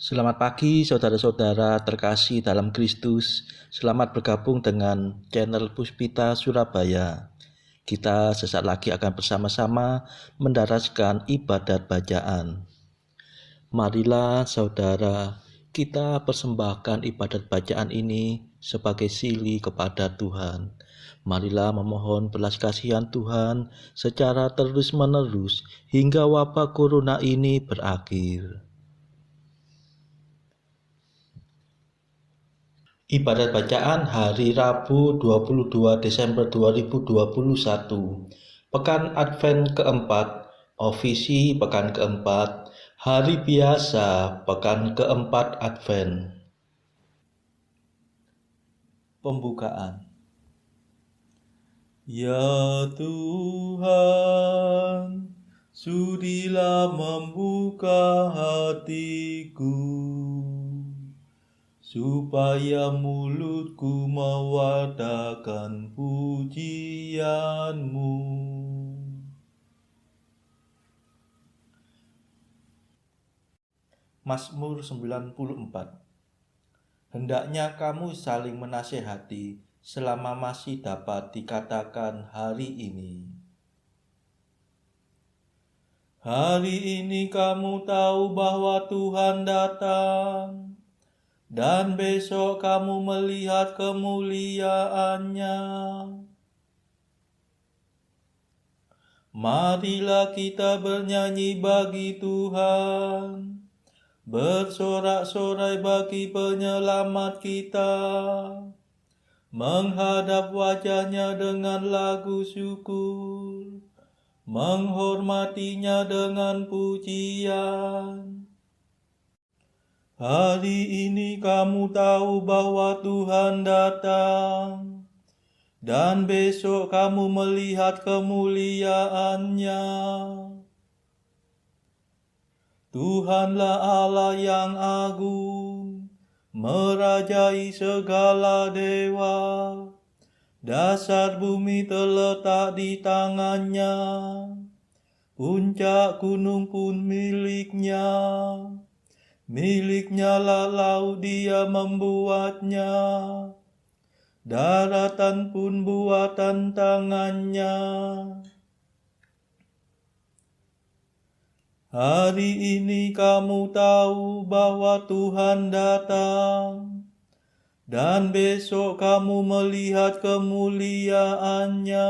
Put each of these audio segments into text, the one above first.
Selamat pagi saudara-saudara terkasih dalam Kristus. Selamat bergabung dengan channel Puspita Surabaya. Kita sesaat lagi akan bersama-sama mendaraskan ibadat bacaan. Marilah saudara, kita persembahkan ibadat bacaan ini sebagai sili kepada Tuhan. Marilah memohon belas kasihan Tuhan secara terus-menerus hingga wabah corona ini berakhir. Ibadat bacaan hari Rabu 22 Desember 2021. Pekan Advent keempat, Ofisi pekan keempat, Hari biasa pekan keempat Advent. Pembukaan. Ya Tuhan, sudilah membuka hatiku, supaya mulutku mewartakan pujian-Mu. Mazmur 94. Hendaknya kamu saling menasehati selama masih dapat dikatakan hari ini. Hari ini kamu tahu bahwa Tuhan datang, dan besok kamu melihat kemuliaannya. Marilah kita bernyanyi bagi Tuhan, bersorak-sorai bagi penyelamat kita, menghadap wajahnya dengan lagu syukur, menghormatinya dengan pujian. Hari ini kamu tahu bahwa Tuhan datang, dan besok kamu melihat kemuliaannya. Tuhanlah Allah yang agung, merajai segala dewa. Dasar bumi terletak di tangannya, puncak gunung pun miliknya. Miliknya lah laut, dia membuatnya, daratan pun buatan tangannya. Hari ini kamu tahu bahwa Tuhan datang, dan besok kamu melihat kemuliaannya.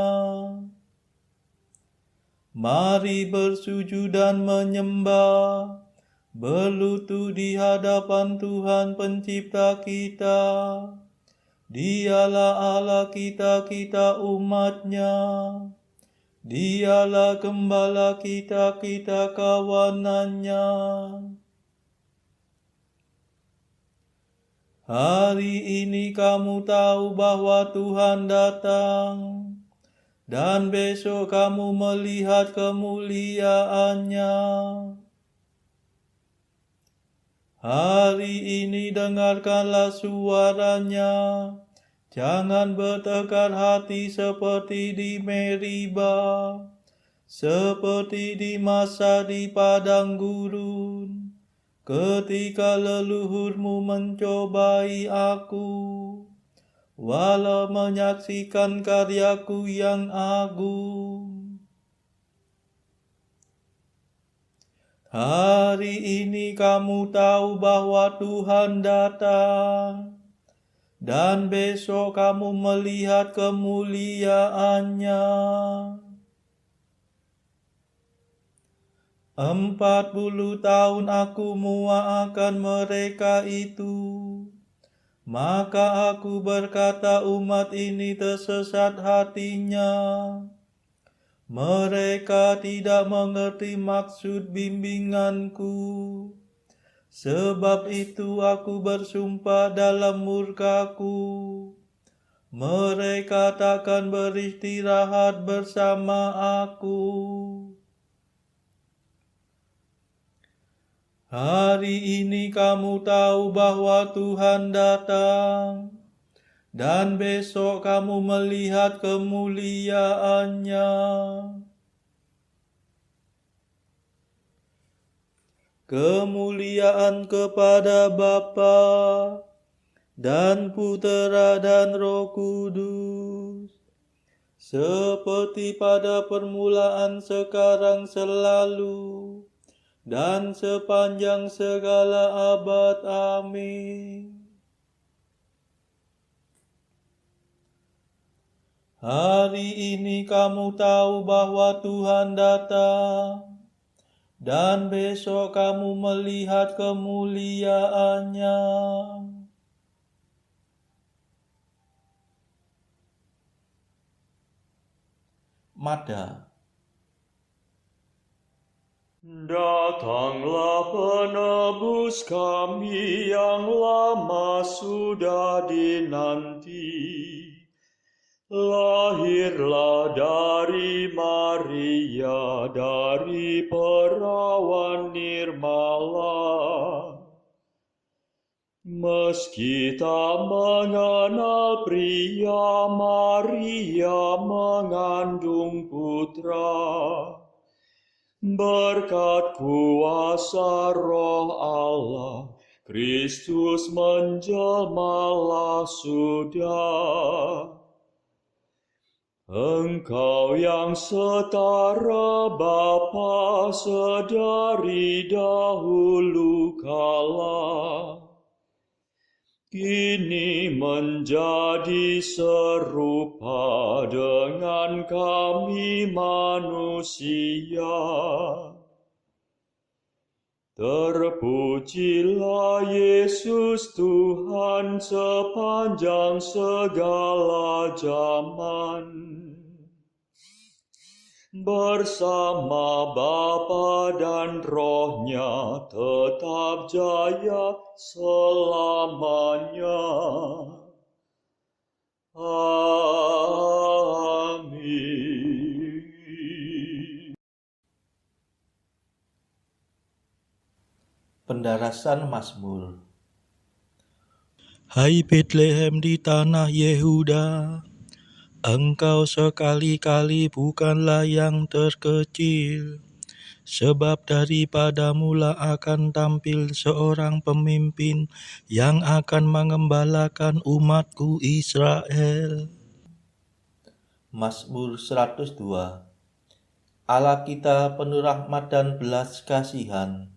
Mari bersujud dan menyembah, berlutut di hadapan Tuhan pencipta kita. Dialah Allah kita, kita umat-Nya. Dialah gembala kita, kita kawanan-Nya. Hari ini kamu tahu bahwa Tuhan datang, dan besok kamu melihat kemuliaannya. Hari ini dengarkanlah suaranya, jangan bertekar hati seperti di Meriba, seperti di masa di padang gurun, ketika leluhurmu mencobai aku, walau menyaksikan karyaku yang agung. Hari ini kamu tahu bahwa Tuhan datang, dan besok kamu melihat kemuliaannya. 40 tahun aku muakkan mereka itu, maka aku berkata umat ini tersesat hatinya. Mereka tidak mengerti maksud bimbinganku. Sebab itu aku bersumpah dalam murkaku, mereka takkan beristirahat bersama aku. Hari ini kamu tahu bahwa Tuhan datang, dan besok kamu melihat kemuliaannya. Kemuliaan kepada Bapa dan Putera dan Roh Kudus, seperti pada permulaan, sekarang, selalu, dan sepanjang segala abad. Amin. Hari ini kamu tahu bahwa Tuhan datang, dan besok kamu melihat kemuliaannya. Mada. Datanglah penebus kami yang lama sudah dinanti. Lahirlah dari Maria, dari perawan nirmala. Meski tak mengenal pria, Maria mengandung putra. Berkat kuasa Roh Allah, Kristus menjelmalah sudah. Engkau yang setara Bapa sedari dahulu kala, kini menjadi serupa dengan kami manusia. Terpujilah Yesus Tuhan sepanjang segala zaman. Bersama Bapa dan Roh-Nya tetap jaya selamanya. Amin. Pendarasan Mazmur. Hai Betlehem di tanah Yehuda, engkau sekali-kali bukanlah yang terkecil, sebab daripadamulah akan tampil seorang pemimpin yang akan mengembalakan umatku Israel. Mazmur 102. Allah kita penuh rahmat dan belas kasihan,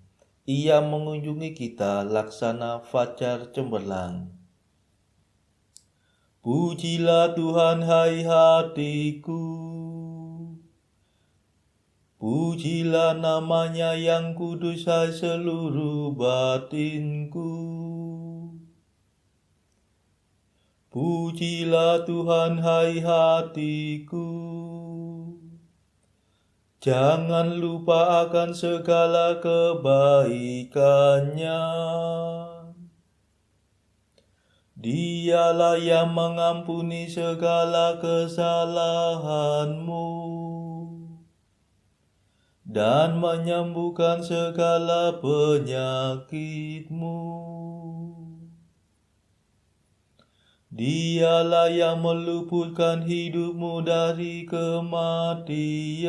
Ia mengunjungi kita laksana fajar cemerlang. Pujilah Tuhan, hai hatiku, pujilah namanya yang kudus, hai seluruh batinku. Pujilah Tuhan, hai hatiku, jangan lupa akan segala kebaikannya. Dialah yang mengampuni segala kesalahanmu dan menyembuhkan segala penyakitmu. Dialah yang meluputkan hidupmu dari kematian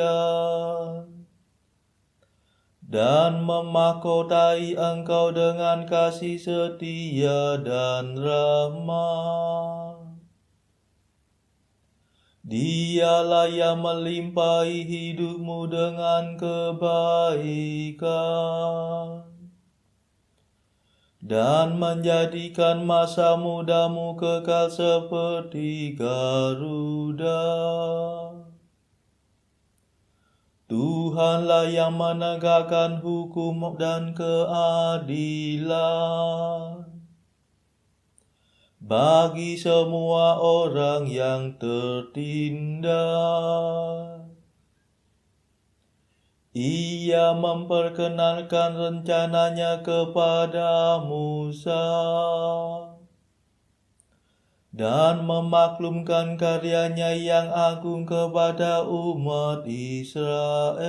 dan memahkotai engkau dengan kasih setia dan rahmat. Dialah yang melimpahi hidupmu dengan kebaikan dan menjadikan masa mudamu kekal seperti Garuda. Tuhanlah yang menegakkan hukum dan keadilan bagi semua orang yang tertindas. Ia memperkenalkan rencananya kepada Musa dan memaklumkan karyanya yang agung kepada umat Israel.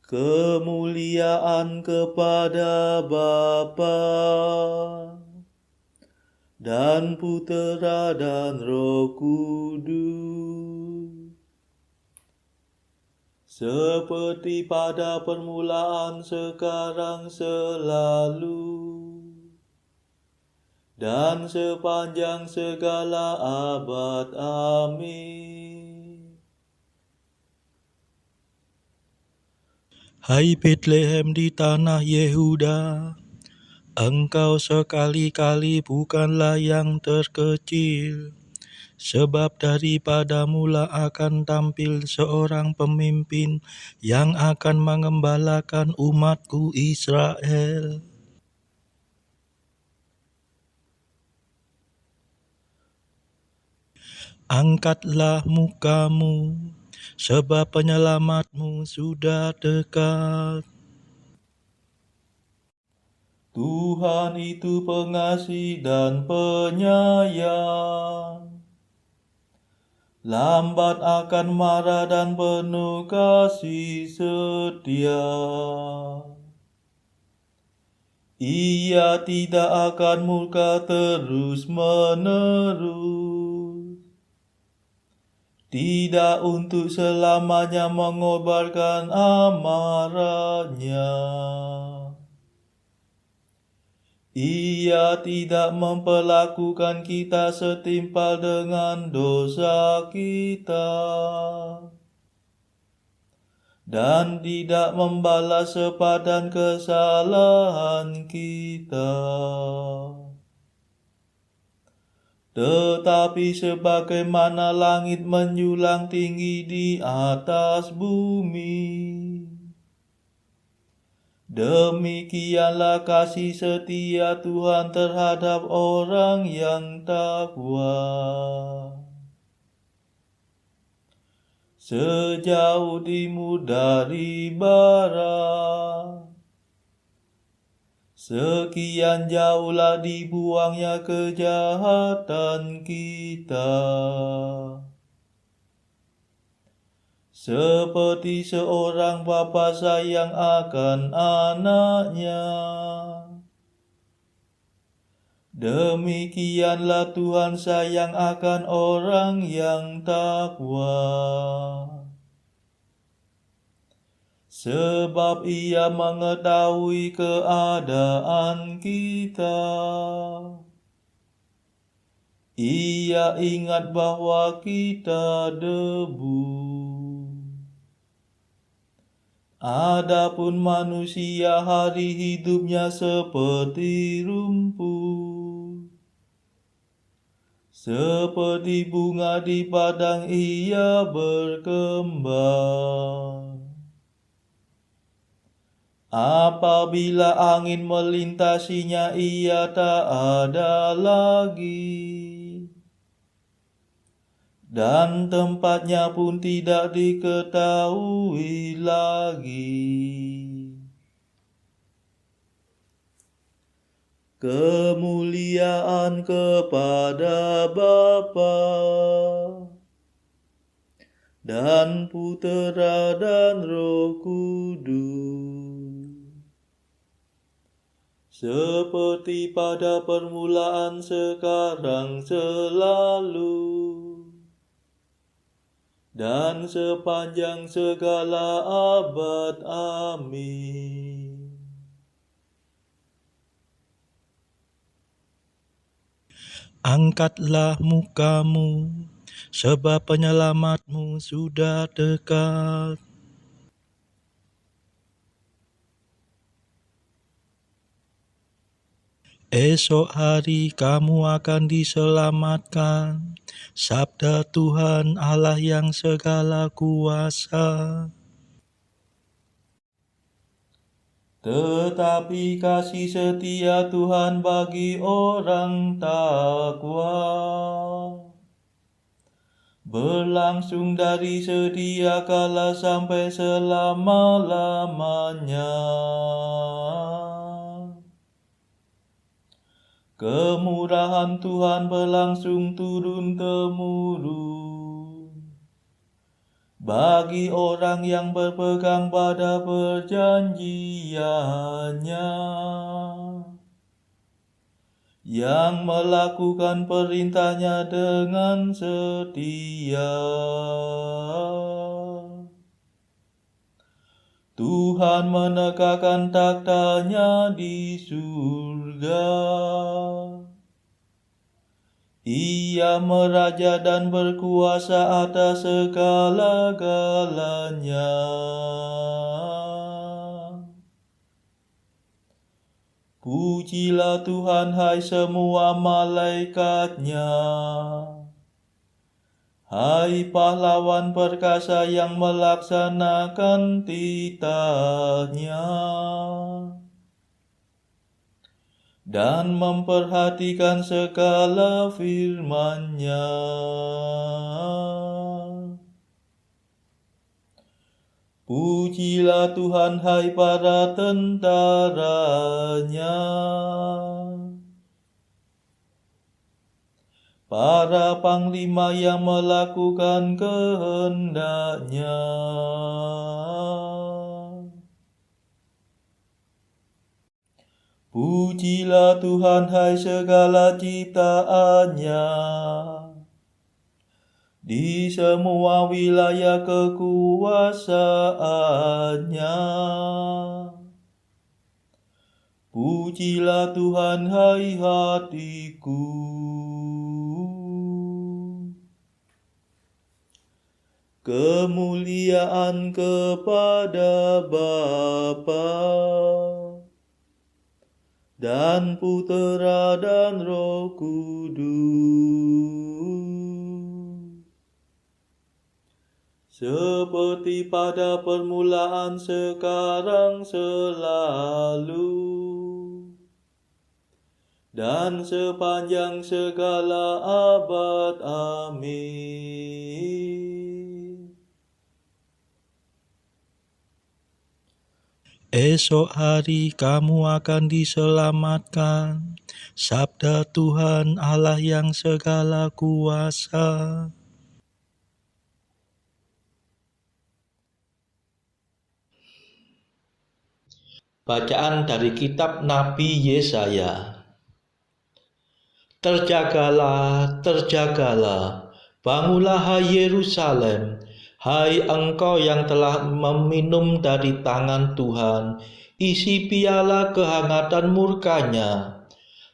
Kemuliaan kepada Bapa dan Putera dan Roh Kudus, seperti pada permulaan, sekarang, selalu, dan sepanjang segala abad. Amin. Hai Bethlehem di tanah Yehuda, engkau sekali-kali bukanlah yang terkecil, sebab daripada mula akan tampil seorang pemimpin yang akan mengembalakan umatku Israel. Angkatlah mukamu, sebab penyelamatmu sudah dekat. Tuhan itu pengasih dan penyayang, lambat akan marah dan penuh kasih setia. Ia tidak akan murka terus-menerus, tidak untuk selamanya mengobarkan amarahnya. Ia tidak memperlakukan kita setimpal dengan dosa kita, dan tidak membalas sepadan kesalahan kita. Tetapi sebagaimana langit menjulang tinggi di atas bumi, demikianlah kasih setia Tuhan terhadap orang yang takwa. Sejauh timur dari barat, sekian jauhlah dibuangnya kejahatan kita. Seperti seorang bapa sayang akan anaknya, demikianlah Tuhan sayang akan orang yang takwa. Sebab Ia mengetahui keadaan kita. Ia ingat bahwa kita debu. Adapun manusia hari hidupnya seperti rumput, seperti bunga di padang ia berkembang. Apabila angin melintasinya, ia tak ada lagi, dan tempatnya pun tidak diketahui lagi. Kemuliaan kepada Bapa dan Putera dan Roh Kudus, seperti pada permulaan, sekarang, selalu, dan sepanjang segala abad. Amin. Angkatlah mukamu, sebab penyelamatmu sudah dekat. Esok hari kamu akan diselamatkan, sabda Tuhan Allah yang segala kuasa. Tetapi kasih setia Tuhan bagi orang takwa berlangsung dari sedia kala sampai selama-lamanya. Kemurahan Tuhan berlangsung turun-temurun bagi orang yang berpegang pada perjanjiannya, yang melakukan perintahnya dengan setia. Tuhan menegakkan takhta-Nya di surga. Ia meraja dan berkuasa atas segala-galanya. Pujilah Tuhan, hai semua malaikat-Nya. Hai pahlawan perkasa yang melaksanakan titah-Nya dan memperhatikan segala firman-Nya. Pujilah Tuhan, hai para tentara-Nya, para panglima yang melakukan kehendak-Nya. Pujilah Tuhan, hai segala ciptaan-Nya, di semua wilayah kekuasaan-Nya. Pujilah Tuhan, hai hatiku. Kemuliaan kepada Bapa dan Putera dan Roh Kudus, seperti pada permulaan, sekarang, selalu, dan sepanjang segala abad. Amin. Esok hari kamu akan diselamatkan. Sabda Tuhan Allah yang segala kuasa. Bacaan dari kitab Nabi Yesaya. Terjagalah, terjagalah, bangunlah hai Yerusalem, hai engkau yang telah meminum dari tangan Tuhan, isi piala kehangatan murka-Nya.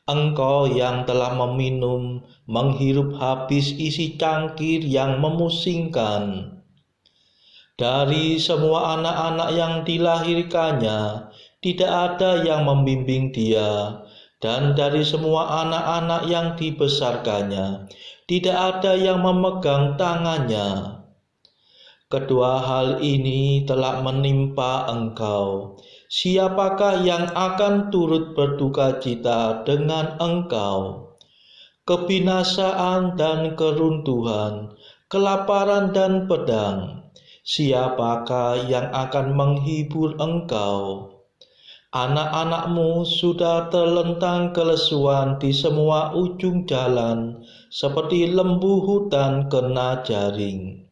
Engkau yang telah meminum, menghirup habis isi cangkir yang memusingkan. Dari semua anak-anak yang dilahirkannya, tidak ada yang membimbing dia, dan dari semua anak-anak yang dibesarkannya, tidak ada yang memegang tangannya. Kedua hal ini telah menimpa engkau. Siapakah yang akan turut berduka cita dengan engkau? Kebinasaan dan keruntuhan, kelaparan dan pedang. Siapakah yang akan menghibur engkau? Anak-anakmu sudah terlentang kelesuan di semua ujung jalan, seperti lembu hutan kena jaring.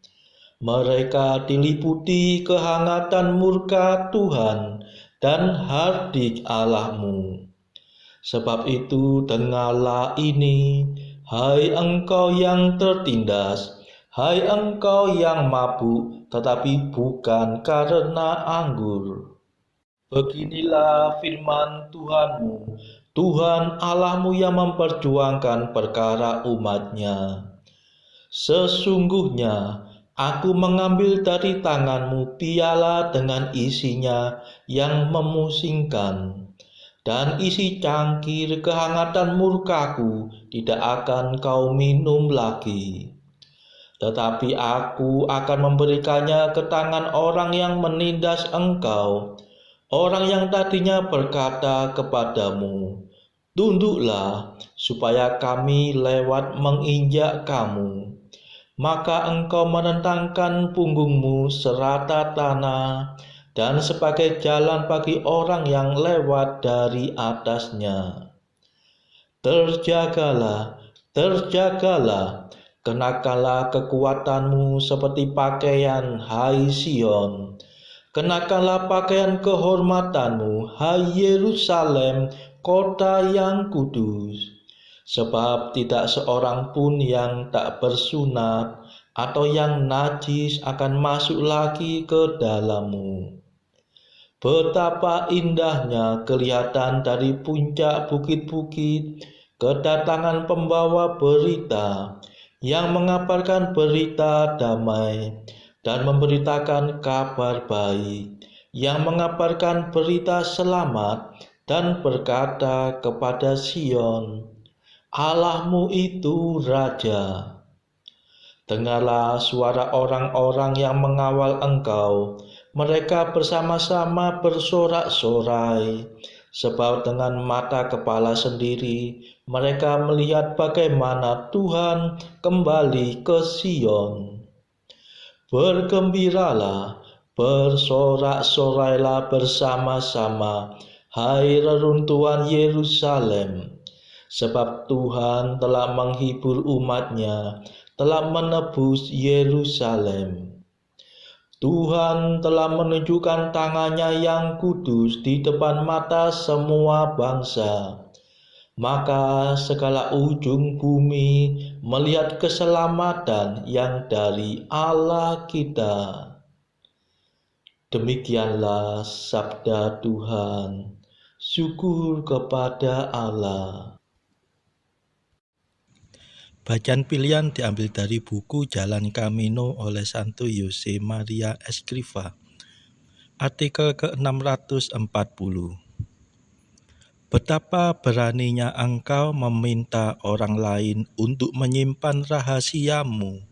Mereka diliputi kehangatan murka Tuhan dan hardik Allahmu. Sebab itu dengarlah ini, hai engkau yang tertindas, hai engkau yang mabuk, tetapi bukan karena anggur. Beginilah firman Tuhanmu, Tuhan Allahmu yang memperjuangkan perkara umat-Nya. Sesungguhnya aku mengambil dari tanganmu piala dengan isinya yang memusingkan, dan isi cangkir kehangatan murkaku tidak akan kau minum lagi. Tetapi aku akan memberikannya ke tangan orang yang menindas engkau, orang yang tadinya berkata kepadamu, tunduklah supaya kami lewat menginjak kamu. Maka engkau menentangkan punggungmu serata tanah, dan sebagai jalan bagi orang yang lewat dari atasnya. Terjagalah, terjagalah, kenakanlah kekuatanmu seperti pakaian, hai Sion. Kenakanlah pakaian kehormatanmu, hai Yerusalem, kota yang kudus. Sebab tidak seorang pun yang tak bersunat atau yang najis akan masuk lagi ke dalammu. Betapa indahnya kelihatan dari puncak bukit-bukit kedatangan pembawa berita yang mengabarkan berita damai dan memberitakan kabar baik, yang mengabarkan berita selamat dan berkata kepada Sion, Allahmu itu Raja. Dengarlah suara orang-orang yang mengawal engkau. Mereka bersama-sama bersorak-sorai. Sebab dengan mata kepala sendiri, mereka melihat bagaimana Tuhan kembali ke Sion. Bergembiralah, bersorak-sorailah bersama-sama, hai reruntuhan Yerusalem. Sebab Tuhan telah menghibur umat-Nya, telah menebus Yerusalem. Tuhan telah menunjukkan tangan-Nya yang kudus di depan mata semua bangsa. Maka segala ujung bumi melihat keselamatan yang dari Allah kita. Demikianlah sabda Tuhan. Syukur kepada Allah. Bacaan pilihan diambil dari buku Jalan Camino oleh Santo Jose Maria Escrivá. Artikel ke-640. Betapa beraninya engkau meminta orang lain untuk menyimpan rahasiamu,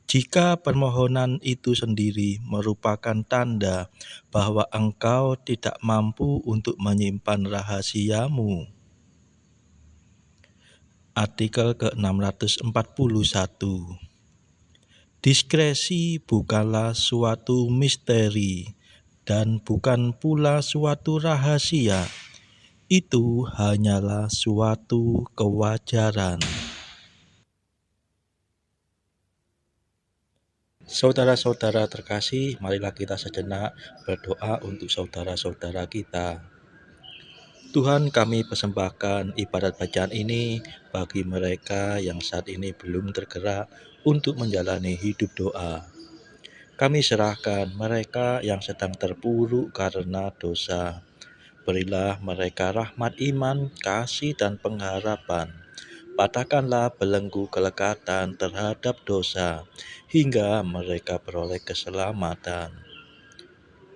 jika permohonan itu sendiri merupakan tanda bahwa engkau tidak mampu untuk menyimpan rahasiamu. Artikel ke-641. Diskresi bukanlah suatu misteri dan bukan pula suatu rahasia. Itu hanyalah suatu kewajaran. Saudara-saudara terkasih, marilah kita sejenak berdoa untuk saudara-saudara kita. Tuhan, kami persembahkan ibadat bacaan ini bagi mereka yang saat ini belum tergerak untuk menjalani hidup doa. Kami serahkan mereka yang sedang terpuruk karena dosa. Berilah mereka rahmat iman, kasih, dan pengharapan. Patahkanlah belenggu kelekatan terhadap dosa, hingga mereka beroleh keselamatan.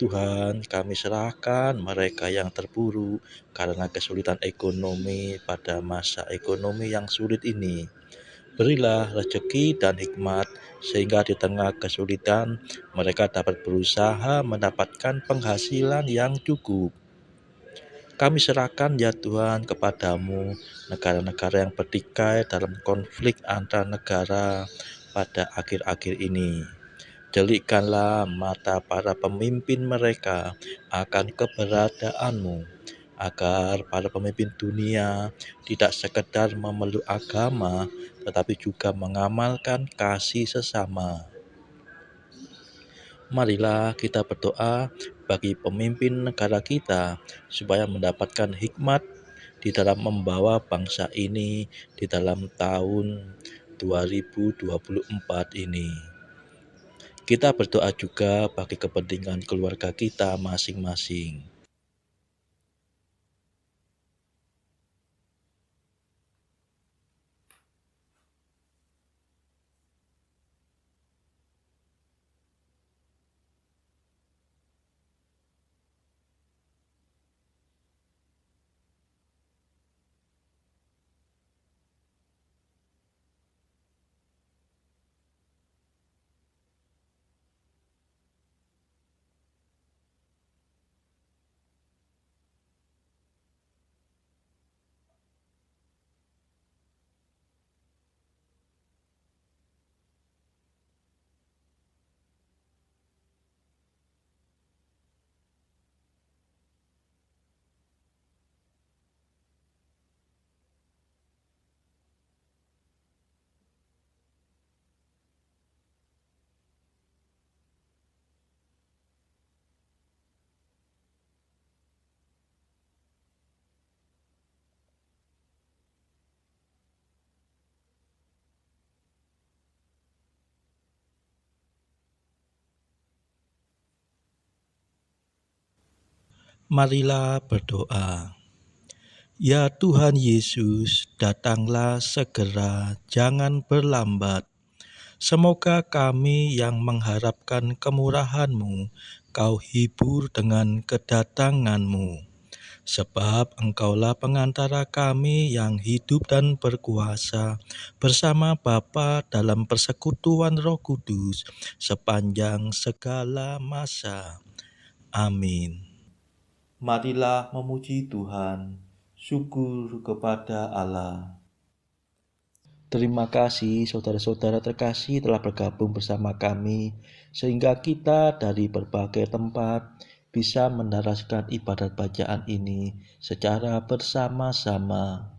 Tuhan, kami serahkan mereka yang terpuruk karena kesulitan ekonomi pada masa ekonomi yang sulit ini. Berilah rezeki dan hikmat, sehingga di tengah kesulitan mereka dapat berusaha mendapatkan penghasilan yang cukup. Kami serahkan ya Tuhan kepadamu negara-negara yang bertikai dalam konflik antar negara pada akhir-akhir ini. Delikkanlah mata para pemimpin mereka akan keberadaanmu, agar para pemimpin dunia tidak sekedar memeluk agama, tetapi juga mengamalkan kasih sesama. Marilah kita berdoa bagi pemimpin negara kita, supaya mendapatkan hikmat di dalam membawa bangsa ini di dalam tahun 2024 ini. Kita berdoa juga bagi kepentingan keluarga kita masing-masing. Marilah berdoa. Ya Tuhan Yesus, datanglah segera, jangan berlambat. Semoga kami yang mengharapkan kemurahan-Mu, Kau hibur dengan kedatangan-Mu. Sebab Engkaulah pengantara kami yang hidup dan berkuasa bersama Bapa dalam persekutuan Roh Kudus sepanjang segala masa. Amin. Marilah memuji Tuhan. Syukur kepada Allah. Terima kasih saudara-saudara terkasih telah bergabung bersama kami sehingga kita dari berbagai tempat bisa mendaraskan ibadat bacaan ini secara bersama-sama.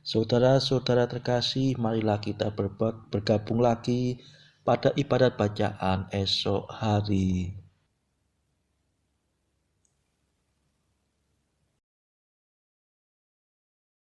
Saudara-saudara terkasih, marilah kita bergabung lagi pada ibadat bacaan esok hari.